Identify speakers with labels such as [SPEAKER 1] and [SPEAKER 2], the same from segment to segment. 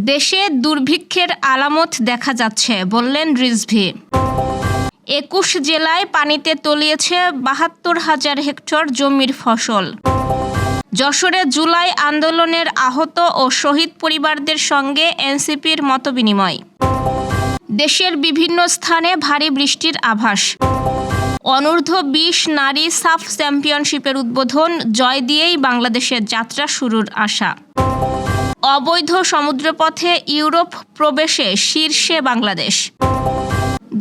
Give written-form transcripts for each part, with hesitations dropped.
[SPEAKER 1] দেশে দুর্ভিক্ষের আলামত দেখা যাচ্ছে বললেন রিজভী। ২১ জেলায় পানিতে তলিয়েছে ৭২,০০০ হেক্টর জমির ফসল। যশোরে জুলাই আন্দোলনের আহত ও শহীদ পরিবারদের সঙ্গে এনসিপির মতবিনিময়। দেশের বিভিন্ন স্থানে ভারী বৃষ্টির আভাস। অনূর্ধ্ব-২০ নারী সাফ চ্যাম্পিয়নশিপের উদ্বোধন, জয় দিয়েই বাংলাদেশের যাত্রা শুরুর আশা। অবৈধ সমুদ্রপথে ইউরোপ প্রবেশে শীর্ষে বাংলাদেশ।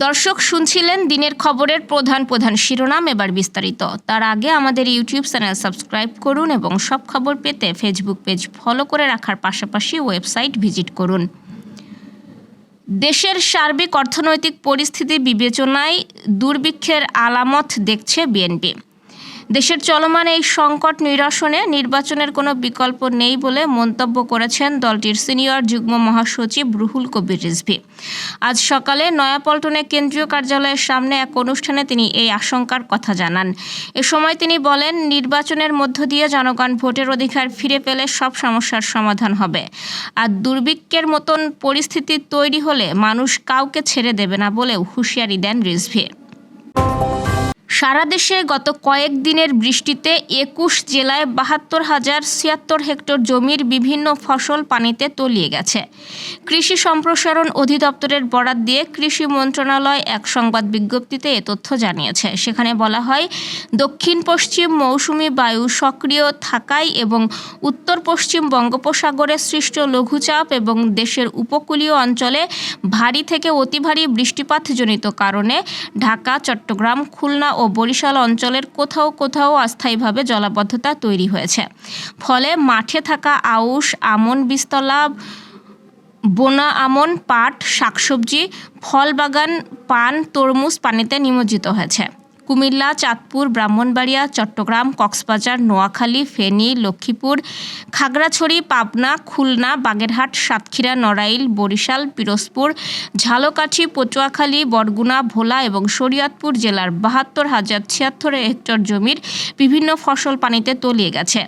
[SPEAKER 1] দর্শক, শুনছিলেন দিনের খবরের প্রধান শিরোনাম। এবার বিস্তারিত। তার আগে আমাদের ইউটিউব চ্যানেল সাবস্ক্রাইব করুন এবং সব খবর পেতে ফেসবুক পেজ ফলো করে রাখার পাশাপাশি ওয়েবসাইট ভিজিট করুন। দেশের সার্বিক অর্থনৈতিক পরিস্থিতি বিবেচনায় দুর্ভিক্ষের আলামত দেখছে বিএনপি। দেশের চলমান এই সংকট নিরসনে নির্বাচনের কোনো বিকল্প নেই বলে মন্তব্য করেছেন দলটির সিনিয়র যুগ্ম মহাসচিব রুহুল কবির রিজভী। আজ সকালে নয়াপল্টনে কেন্দ্রীয় কার্যালয়ের সামনে এক অনুষ্ঠানে তিনি এই আশঙ্কার কথা জানান। এ সময় তিনি বলেন, নির্বাচনের মধ্য দিয়ে জনগণ ভোটের অধিকার ফিরে পেলে সব সমস্যার সমাধান হবে। আর দুর্ভিক্ষের মতন পরিস্থিতি তৈরি হলে মানুষ কাউকে ছেড়ে দেবে না বলেও হুঁশিয়ারি দেন রিজভী। সারা দেশে গত কয়েকদিনের বৃষ্টিতে ২১ জেলায় ৭২,০৭৬ হেক্টর জমির বিভিন্ন ফসল পানিতে তলিয়ে গেছে। কৃষি সম্প্রসারণ অধিদপ্তরের বরাত দিয়ে কৃষি মন্ত্রণালয় এক সংবাদ বিজ্ঞপ্তিতে এ তথ্য জানিয়েছে। সেখানে বলা হয়, দক্ষিণ পশ্চিম মৌসুমি বায়ু সক্রিয় থাকায় এবং উত্তর পশ্চিম বঙ্গোপসাগরে সৃষ্ট লঘুচাপ এবং দেশের উপকূলীয় অঞ্চলে ভারী থেকে অতি ভারী বৃষ্টিপাতজনিত কারণে ঢাকা, চট্টগ্রাম, খুলনা ও বরিশাল অঞ্চলের কোথাও কোথাও অস্থায়ীভাবে জলাবদ্ধতা তৈরি হয়েছে। ফলে মাঠে থাকা আউশ, আমন বীজতলা, বোনা আমন, পাট, শাকসবজি, ফল বাগান, পান, তরমুজ পানিতে নিমজ্জিত হয়েছে। কুমিল্লা, চাঁদপুর, ব্রাহ্মণবাড়িয়া, চট্টগ্রাম, কক্সবাজার, নোয়াখালী, ফেনী, লক্ষ্মীপুর, খাগড়াছড়ি, পাবনা, খুলনা, বাগেরহাট, সাতক্ষীরা, নড়াইল, বরিশাল, পিরোজপুর, ঝালকাঠি, পটুয়াখালী, বরগুনা, ভোলা এবং শরীয়তপুর জেলার ৭২,০৭৬ হেক্টর জমির বিভিন্ন ফসল পানিতে তলিয়ে গেছে।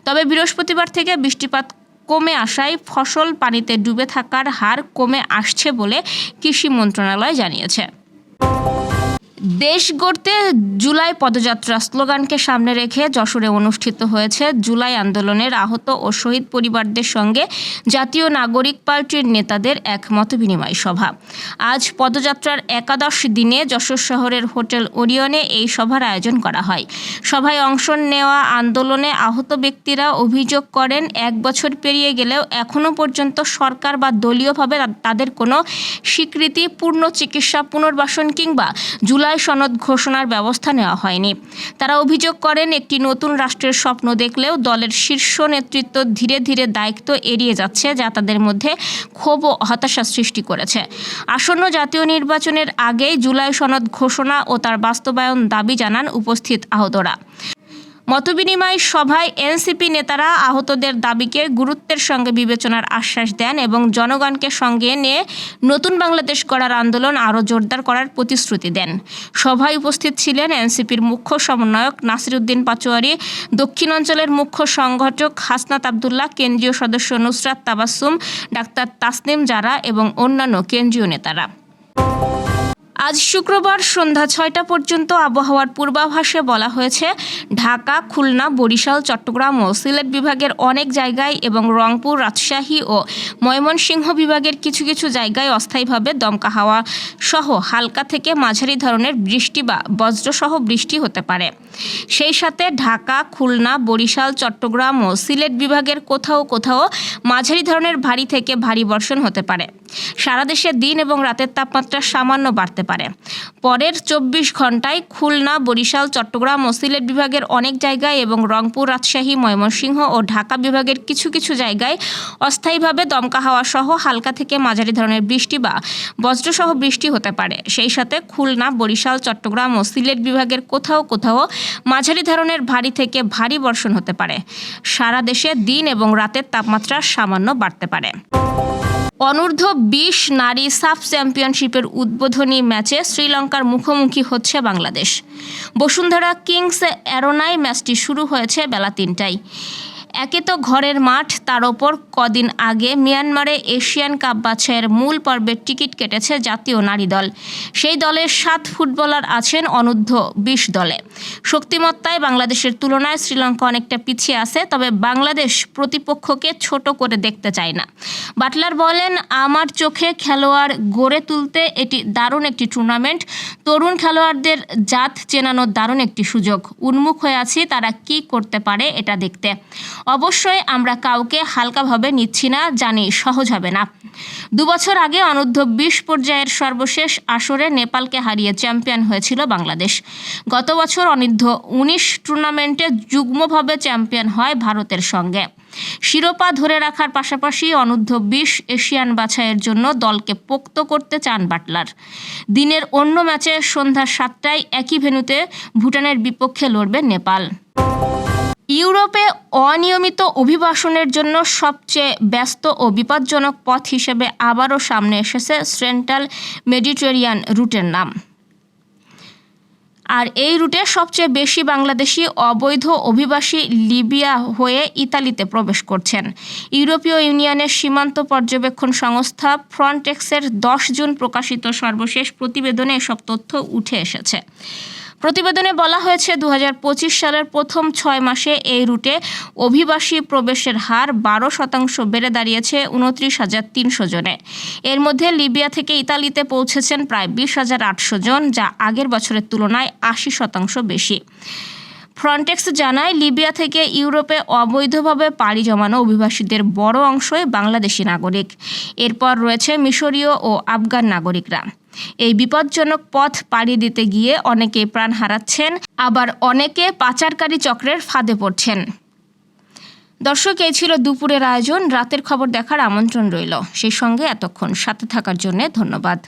[SPEAKER 1] তবে বৃহস্পতিবার থেকে বৃষ্টিপাত কমে আসায় ফসল পানিতে ডুবে থাকার হার কমে আসছে বলে কৃষি মন্ত্রণালয় জানিয়েছে। দেশ গড়তে জুলাই পদযাত্রা স্লোগানকে সামনে রেখে যশোরে অনুষ্ঠিত হয়েছে জুলাই আন্দোলনের আহত ও শহীদ পরিবারদের সঙ্গে জাতীয় নাগরিক পার্টির নেতাদের এক মতবিনিময় সভা। আজ পদযাত্রার একাদশ দিনে যশোর শহরের হোটেল ওরিয়নে এই সভার আয়োজন করা হয়। সভায় অংশ নেওয়া আন্দোলনে আহত ব্যক্তিরা অভিযোগ করেন, ১ বছর পেরিয়ে গেলেও এখনও পর্যন্ত সরকার বা দলীয়ভাবে তাদের কোনো স্বীকৃতি, পূর্ণ চিকিৎসা, পুনর্বাসন কিংবা জুলাই সনদ ঘোষণার ব্যবস্থা নেওয়া হয়নি। তারা অভিযোগ করেন, একটি নতুন রাষ্ট্রের স্বপ্ন দেখলেও দলের শীর্ষ নেতৃত্ব ধীরে ধীরে দায়িত্ব এড়িয়ে যাচ্ছে, যা তাদের মধ্যে ক্ষোভ ও হতাশা সৃষ্টি করেছে। আসন্ন জাতীয় নির্বাচনের আগেই জুলাই সনদ ঘোষণা ও তার বাস্তবায়ন দাবি জানান উপস্থিত আহতরা। মতবিনিময় সভায় এনসিপি নেতারা আহতদের দাবিকে গুরুত্বের সঙ্গে বিবেচনার আশ্বাস দেন এবং জনগণকে সঙ্গে নিয়ে নতুন বাংলাদেশ গড়ার আন্দোলন আরও জোরদার করার প্রতিশ্রুতি দেন। সভায় উপস্থিত ছিলেন এনসিপির মুখ্য সমন্বয়ক নাসির উদ্দিন পাটোয়ারী, দক্ষিণ অঞ্চলের মুখ্য সংগঠক হাসনাত আবদুল্লাহ, কেন্দ্রীয় সদস্য নুসরাত তাবাসসুম, ডাক্তার তাসনিম জারা এবং অন্যান্য কেন্দ্রীয় নেতারা। আজ শুক্রবার সন্ধ্যা ৬টা পর্যন্ত আবহাওয়ার পূর্বাভাসে বলা হয়েছে, ঢাকা, খুলনা, বরিশাল, চট্টগ্রাম ও সিলেট বিভাগের অনেক জায়গায় এবং রংপুর, রাজশাহী ও ময়মনসিংহ বিভাগের কিছু কিছু জায়গায় অস্থায়ীভাবে দমকা হাওয়া সহ হালকা থেকে মাঝারি ধরনের বৃষ্টি বা বজ্রসহ বৃষ্টি হতে পারে। সেই সাথে ঢাকা, খুলনা, বরিশাল, চট্টগ্রাম ও সিলেট বিভাগের কোথাও কোথাও মাঝারি ধরনের ভারী থেকে ভারী বর্ষণ হতে পারে। সারা দেশে দিন এবং রাতের তাপমাত্রা সামান্য বাড়তে পারে। পরের ২৪ ঘন্টায় খুলনা, বরিশাল, চট্টগ্রাম ও সিলেট বিভাগের অনেক জায়গায় এবং রংপুর, রাজশাহী, ময়মনসিংহ ও ঢাকা বিভাগের কিছু কিছু জায়গায় অস্থায়ীভাবে দমকা হাওয়া সহ হালকা থেকে মাঝারি ধরনের বৃষ্টি বা বজ্রসহ বৃষ্টি হতে পারে। সেই সাথে খুলনা, বরিশাল, চট্টগ্রাম ও সিলেট বিভাগের কোথাও কোথাও মাঝারি ধরনের ভারী থেকে ভারী বর্ষণ হতে পারে। সারা দেশে দিন এবং রাতের তাপমাত্রা সামান্য বাড়তে পারে। অনূর্ধ্ব-২০ নারী সাফ চ্যাম্পিয়নশিপের উদ্বোধনী ম্যাচে শ্রীলঙ্কার মুখোমুখি হচ্ছে বাংলাদেশ। বসুন্ধরা কিংস অ্যারেনায় ম্যাচটি শুরু হয়েছে বেলা ৩টায়। একে তো ঘরের মাঠ, তার ওপর কদিন আগে মিয়ানমারে এশিয়ান কাপ বাছাইয়ের মূল পর্বের টিকিট কেটেছে জাতীয় নারী দল। সেই দলের 7 ফুটবলার আছেন অনূর্ধ্ব-20 দলে। শক্তিমত্তায় বাংলাদেশের তুলনায় শ্রীলঙ্কা অনেকটা পিছিয়ে আছে, তবে বাংলাদেশ প্রতিপক্ষকে ছোট করে দেখতে চায় না। বাটলার বলেন, আমার চোখে খেলোয়াড় গড়ে তুলতে এটি দারুণ একটি টুর্নামেন্ট। তরুণ খেলোয়াড়দের জাত চেনানোর দারুণ একটি সুযোগ। উন্মুখ হয়ে আছি তারা কি করতে পারে এটা দেখতে। অবশ্যই আমরা কাউকে হালকাভাবে নিচ্ছি না, জানি সহজ হবে না। 2 বছর আগে অনূর্ধ্ব-20 পর্যায়ের সর্বশেষ আসরে নেপালকে হারিয়ে চ্যাম্পিয়ন হয়েছিল বাংলাদেশ। গত বছর অনূর্ধ্ব-19 টুর্নামেন্টে যুগ্মভাবে চ্যাম্পিয়ন হয় ভারতের সঙ্গে। শিরোপা ধরে রাখার পাশাপাশি অনূর্ধ্ব-20 এশিয়ান বাছাইয়ের জন্য দলকে পোক্ত করতে চান বাটলার। দিনের অন্য ম্যাচে সন্ধ্যা 7টায় একই ভেন্যুতে ভুটানের বিপক্ষে লড়বে নেপাল। ইউরোপে অনিয়মিত অভিবাসনের জন্য সবচেয়ে ব্যস্ত ও বিপজ্জনক পথ হিসেবে আবারও সামনে এসেছে সেন্ট্রাল মেডিটেরিয়ান রুটের নাম। আর এই রুটে সবচেয়ে বেশি বাংলাদেশি অবৈধ অভিবাসী লিবিয়া হয়ে ইতালিতে প্রবেশ করছেন। ইউরোপীয় ইউনিয়নের সীমান্ত পর্যবেক্ষণ সংস্থা ফ্রন্টেক্সের 10 জুন প্রকাশিত সর্বশেষ প্রতিবেদনে এসব তথ্য উঠে এসেছে। প্রতিবেদনে বলা হয়েছে 2025 সালের প্রথম 6 মাসে এই রুটে অভিবাসী প্রবেশের হার 12% বেড়ে দাঁড়িয়েছে 29,300 জনে। এর মধ্যে লিবিয়া থেকে ইতালিতে পৌঁছেছেন প্রায় 20,800 জন, যা আগের বছরের তুলনায় 80% বেশি। ফ্রন্টেক্স জানায়, লিবিয়া থেকে ইউরোপে অবৈধভাবে পাড়ি জমানো অভিবাসীদের বড় অংশই বাংলাদেশি নাগরিক। এরপর রয়েছে মিশরীয় ও আফগান নাগরিকরা। এই বিপজ্জনক পথ পাড়ি দিতে গিয়ে অনেকে প্রাণ হারাচ্ছেন, আবার অনেকে পাচারকারী চক্রের ফাঁদে পড়ছেন। দর্শক, এই ছিল দুপুরের আয়োজন। রাতের খবর দেখার আমন্ত্রণ রইল। সেই সঙ্গে এতক্ষণ সাথে থাকার জন্য ধন্যবাদ।